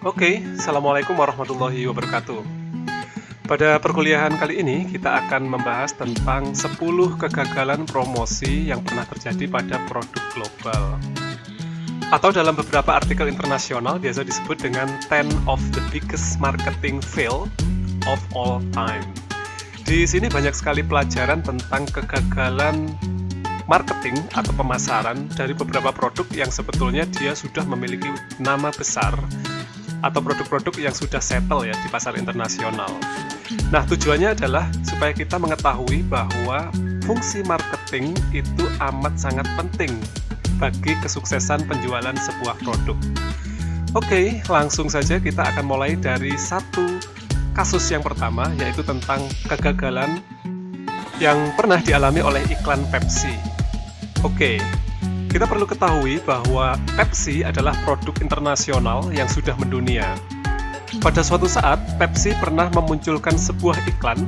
Oke, Assalamualaikum warahmatullahi wabarakatuh. Pada perkuliahan kali ini, kita akan membahas tentang 10 kegagalan promosi yang pernah terjadi pada produk global. Atau dalam beberapa artikel internasional, biasa disebut dengan 10 of the biggest marketing fail of all time. Di sini banyak sekali pelajaran tentang kegagalan marketing atau pemasaran dari beberapa produk yang sebetulnya dia sudah memiliki nama besar atau produk-produk yang sudah settle ya di pasar internasional. Nah, tujuannya adalah supaya kita mengetahui bahwa fungsi marketing itu amat sangat penting bagi kesuksesan penjualan sebuah produk. Oke, langsung saja kita akan mulai dari satu kasus yang pertama, yaitu tentang kegagalan yang pernah dialami oleh iklan Pepsi. Oke, kita perlu ketahui bahwa Pepsi adalah produk internasional yang sudah mendunia. Pada suatu saat, Pepsi pernah memunculkan sebuah iklan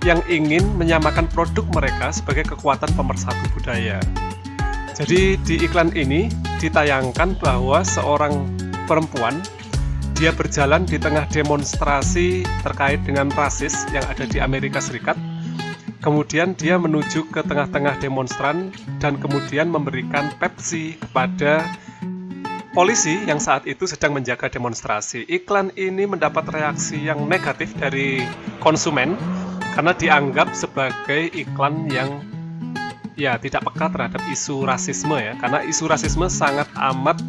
yang ingin menyamakan produk mereka sebagai kekuatan pemersatu budaya. Jadi di iklan ini ditayangkan bahwa seorang perempuan, dia berjalan di tengah demonstrasi terkait dengan rasis yang ada di Amerika Serikat. Kemudian dia menuju ke tengah-tengah demonstran dan kemudian memberikan Pepsi kepada polisi yang saat itu sedang menjaga demonstrasi. Iklan ini mendapat reaksi yang negatif dari konsumen karena dianggap sebagai iklan yang tidak peka terhadap isu rasisme ya. Karena isu rasisme sangat amat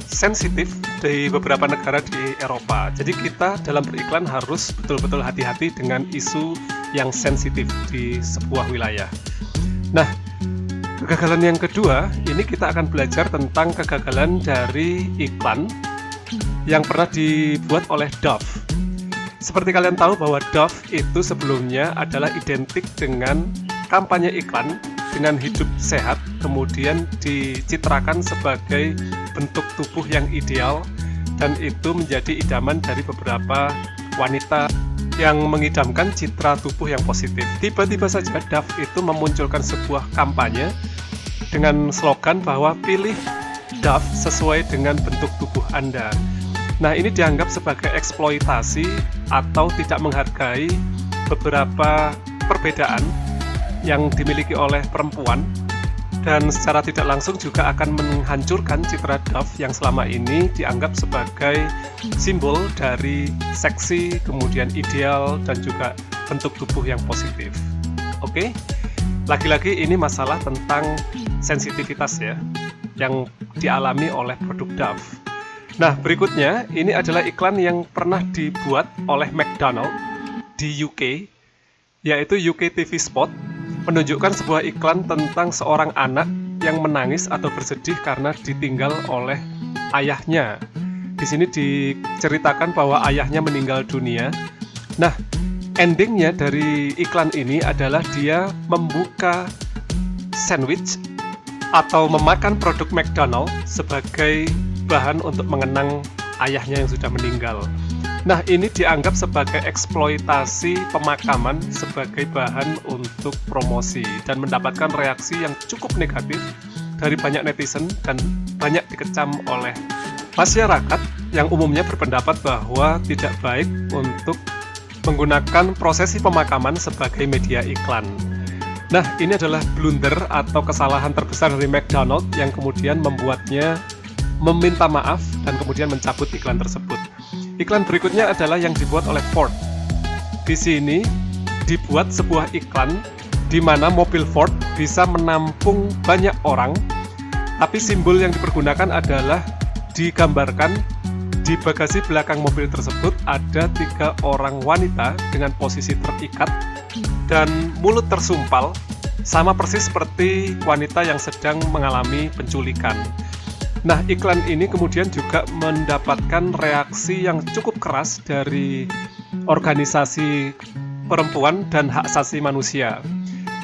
sensitif di beberapa negara di Eropa. Jadi kita dalam beriklan harus betul-betul hati-hati dengan isu yang sensitif di sebuah wilayah. Nah, kegagalan yang kedua, ini kita akan belajar tentang kegagalan dari iklan yang pernah dibuat oleh Dove. Seperti kalian tahu bahwa Dove itu sebelumnya adalah identik dengan kampanye iklan dengan hidup sehat, kemudian dicitrakan sebagai bentuk tubuh yang ideal, dan itu menjadi idaman dari beberapa wanita yang mengidamkan citra tubuh yang positif. Tiba-tiba saja Dove itu memunculkan sebuah kampanye dengan slogan bahwa pilih Dove sesuai dengan bentuk tubuh Anda. Nah, ini dianggap sebagai eksploitasi atau tidak menghargai beberapa perbedaan yang dimiliki oleh perempuan, dan secara tidak langsung juga akan menghancurkan citra Dove yang selama ini dianggap sebagai simbol dari seksi, kemudian ideal, dan juga bentuk tubuh yang positif. Oke, lagi-lagi ini masalah tentang sensitivitas ya, yang dialami oleh produk Dove. Nah, berikutnya ini adalah iklan yang pernah dibuat oleh McDonald di UK, yaitu UK TV Spot, menunjukkan sebuah iklan tentang seorang anak yang menangis atau bersedih karena ditinggal oleh ayahnya. Di sini diceritakan bahwa ayahnya meninggal dunia. Nah, endingnya dari iklan ini adalah dia membuka sandwich atau memakan produk McDonald sebagai bahan untuk mengenang ayahnya yang sudah meninggal. Nah, ini dianggap sebagai eksploitasi pemakaman sebagai bahan untuk promosi dan mendapatkan reaksi yang cukup negatif dari banyak netizen dan banyak dikecam oleh masyarakat yang umumnya berpendapat bahwa tidak baik untuk menggunakan prosesi pemakaman sebagai media iklan. Nah, ini adalah blunder atau kesalahan terbesar dari McDonald yang kemudian membuatnya meminta maaf dan kemudian mencabut iklan tersebut. Iklan berikutnya adalah yang dibuat oleh Ford. Di sini dibuat sebuah iklan di mana mobil Ford bisa menampung banyak orang, tapi simbol yang dipergunakan adalah digambarkan di bagasi belakang mobil tersebut ada 3 orang wanita dengan posisi terikat dan mulut tersumpal, sama persis seperti wanita yang sedang mengalami penculikan. Nah, iklan ini kemudian juga mendapatkan reaksi yang cukup keras dari organisasi perempuan dan hak asasi manusia.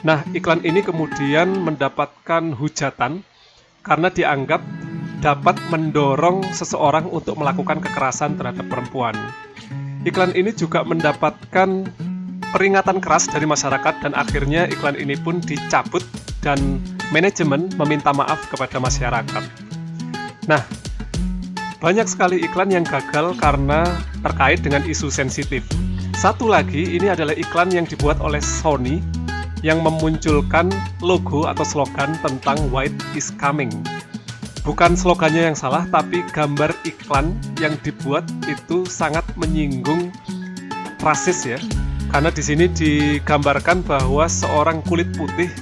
Nah, iklan ini kemudian mendapatkan hujatan karena dianggap dapat mendorong seseorang untuk melakukan kekerasan terhadap perempuan. Iklan ini juga mendapatkan peringatan keras dari masyarakat dan akhirnya iklan ini pun dicabut dan manajemen meminta maaf kepada masyarakat. Nah, banyak sekali iklan yang gagal karena terkait dengan isu sensitif. Satu lagi, ini adalah iklan yang dibuat oleh Sony yang memunculkan logo atau slogan tentang white is coming. Bukan slogannya yang salah, tapi gambar iklan yang dibuat itu sangat menyinggung rasis ya. Karena di sini digambarkan bahwa seorang kulit putih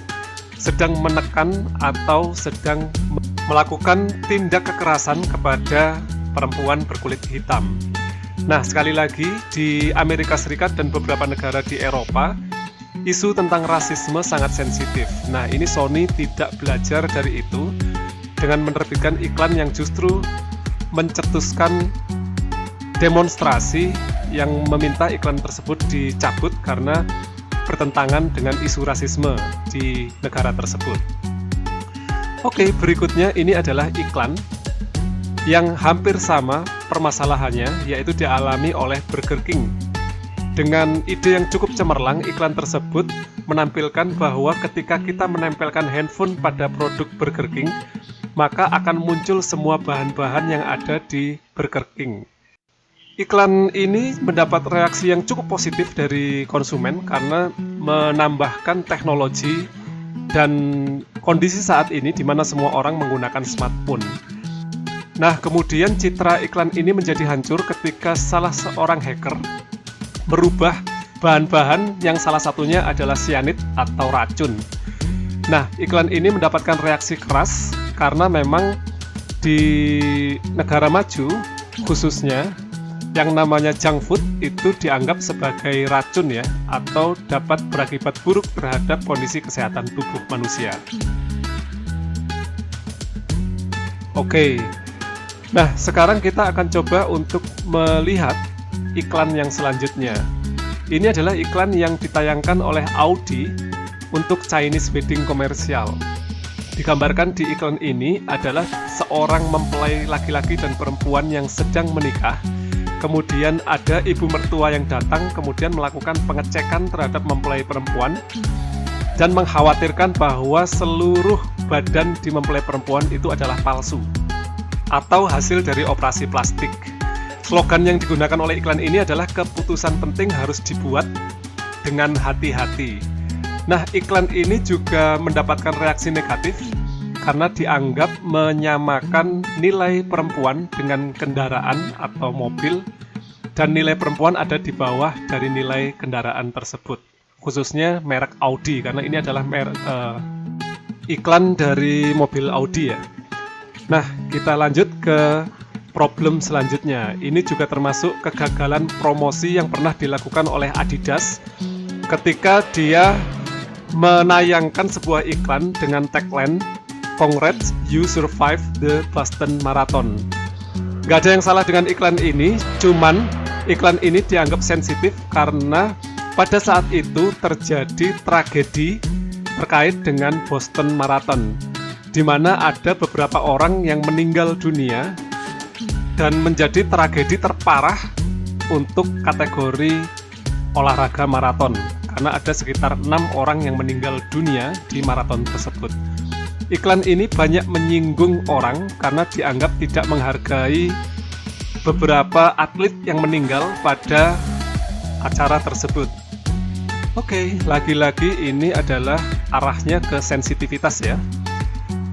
sedang menekan atau sedang melakukan tindak kekerasan kepada perempuan berkulit hitam. Nah, sekali lagi di Amerika Serikat dan beberapa negara di Eropa, isu tentang rasisme sangat sensitif. Nah, ini Sony tidak belajar dari itu dengan menerbitkan iklan yang justru mencetuskan demonstrasi yang meminta iklan tersebut dicabut karena bertentangan dengan isu rasisme di negara tersebut. Oke, berikutnya ini adalah iklan yang hampir sama permasalahannya, yaitu dialami oleh Burger King. Dengan ide yang cukup cemerlang, iklan tersebut menampilkan bahwa ketika kita menempelkan handphone pada produk Burger King, maka akan muncul semua bahan-bahan yang ada di Burger King. Iklan ini mendapat reaksi yang cukup positif dari konsumen karena menambahkan teknologi dan kondisi saat ini di mana semua orang menggunakan smartphone. Nah, kemudian citra iklan ini menjadi hancur ketika salah seorang hacker merubah bahan-bahan yang salah satunya adalah cyanide atau racun. Nah, iklan ini mendapatkan reaksi keras karena memang di negara maju khususnya yang namanya junk food itu dianggap sebagai racun ya, atau dapat berakibat buruk terhadap kondisi kesehatan tubuh manusia. Oke, nah sekarang kita akan coba untuk melihat iklan yang selanjutnya. Ini adalah iklan yang ditayangkan oleh Audi untuk Chinese wedding komersial. Digambarkan di iklan ini adalah seorang mempelai laki-laki dan perempuan yang sedang menikah. Kemudian ada ibu mertua yang datang kemudian melakukan pengecekan terhadap mempelai perempuan dan mengkhawatirkan bahwa seluruh badan di mempelai perempuan itu adalah palsu atau hasil dari operasi plastik. Slogan yang digunakan oleh iklan ini adalah keputusan penting harus dibuat dengan hati-hati. Nah, iklan ini juga mendapatkan reaksi negatif karena dianggap menyamakan nilai perempuan dengan kendaraan atau mobil, dan nilai perempuan ada di bawah dari nilai kendaraan tersebut, khususnya merek Audi, karena ini adalah iklan dari mobil Audi ya. Nah, kita lanjut ke problem selanjutnya. Ini juga termasuk kegagalan promosi yang pernah dilakukan oleh Adidas ketika dia menayangkan sebuah iklan dengan tagline "Congrats, you survived the Boston Marathon". Gak ada yang salah dengan iklan ini, cuman iklan ini dianggap sensitif karena pada saat itu terjadi tragedi terkait dengan Boston Marathon, di mana ada beberapa orang yang meninggal dunia dan menjadi tragedi terparah untuk kategori olahraga maraton, karena ada sekitar 6 orang yang meninggal dunia di maraton tersebut. Iklan ini banyak menyinggung orang karena dianggap tidak menghargai beberapa atlet yang meninggal pada acara tersebut. Oke, lagi-lagi ini adalah arahnya ke sensitivitas ya.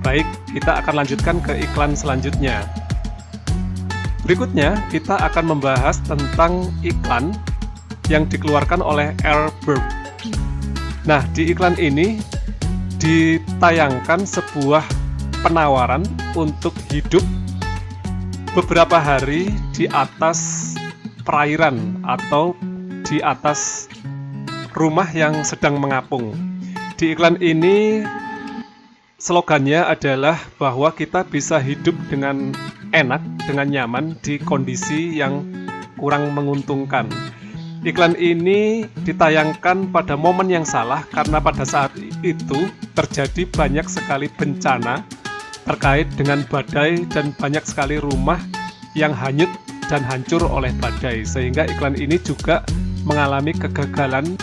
Baik, kita akan lanjutkan ke iklan selanjutnya. Berikutnya, kita akan membahas tentang iklan yang dikeluarkan oleh Airburg. Nah, di iklan ini ditayangkan sebuah penawaran untuk hidup beberapa hari di atas perairan atau di atas rumah yang sedang mengapung. Di iklan ini slogannya adalah bahwa kita bisa hidup dengan enak, dengan nyaman di kondisi yang kurang menguntungkan. Iklan ini ditayangkan pada momen yang salah karena pada saat itu terjadi banyak sekali bencana terkait dengan badai dan banyak sekali rumah yang hanyut dan hancur oleh badai, sehingga iklan ini juga mengalami kegagalan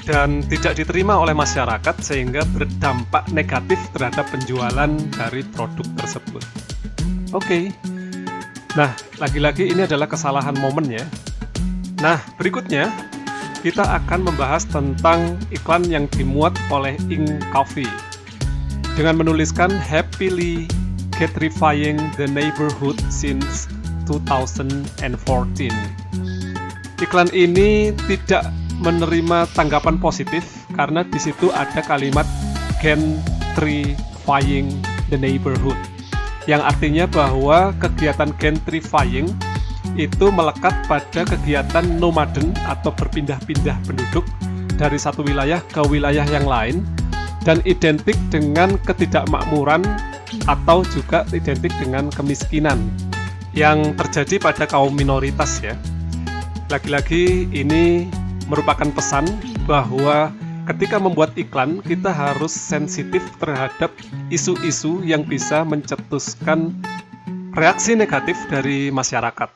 dan tidak diterima oleh masyarakat sehingga berdampak negatif terhadap penjualan dari produk tersebut. Oke. Nah, lagi-lagi ini adalah kesalahan momen ya. Nah, berikutnya kita akan membahas tentang iklan yang dimuat oleh Ink Coffee dengan menuliskan happily gentrifying the neighborhood since 2014. Iklan ini tidak menerima tanggapan positif karena di situ ada kalimat gentrifying the neighborhood, yang artinya bahwa kegiatan gentrifying itu melekat pada kegiatan nomaden atau berpindah-pindah penduduk dari satu wilayah ke wilayah yang lain, dan identik dengan ketidakmakmuran atau juga identik dengan kemiskinan yang terjadi pada kaum minoritas ya. Lagi-lagi ini merupakan pesan bahwa ketika membuat iklan kita harus sensitif terhadap isu-isu yang bisa mencetuskan reaksi negatif dari masyarakat.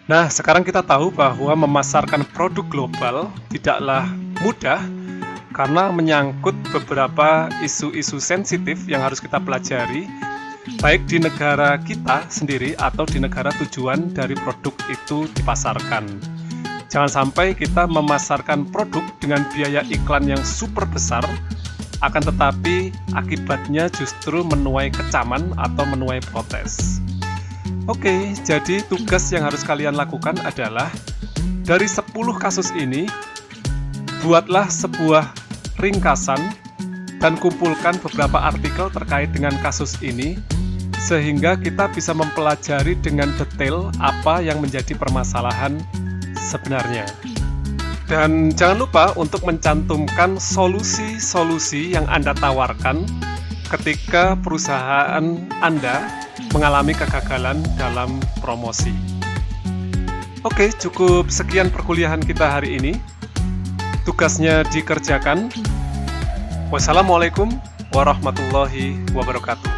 Nah, sekarang kita tahu bahwa memasarkan produk global tidaklah mudah karena menyangkut beberapa isu-isu sensitif yang harus kita pelajari, baik di negara kita sendiri atau di negara tujuan dari produk itu dipasarkan. Jangan sampai kita memasarkan produk dengan biaya iklan yang super besar, akan tetapi akibatnya justru menuai kecaman atau menuai protes. Oke, jadi tugas yang harus kalian lakukan adalah dari 10 kasus ini, buatlah sebuah ringkasan dan kumpulkan beberapa artikel terkait dengan kasus ini sehingga kita bisa mempelajari dengan detail apa yang menjadi permasalahan sebenarnya. Dan jangan lupa untuk mencantumkan solusi-solusi yang Anda tawarkan ketika perusahaan Anda mengalami kegagalan dalam promosi. Oke, cukup sekian perkuliahan kita hari ini. Tugasnya dikerjakan. Wassalamualaikum warahmatullahi wabarakatuh.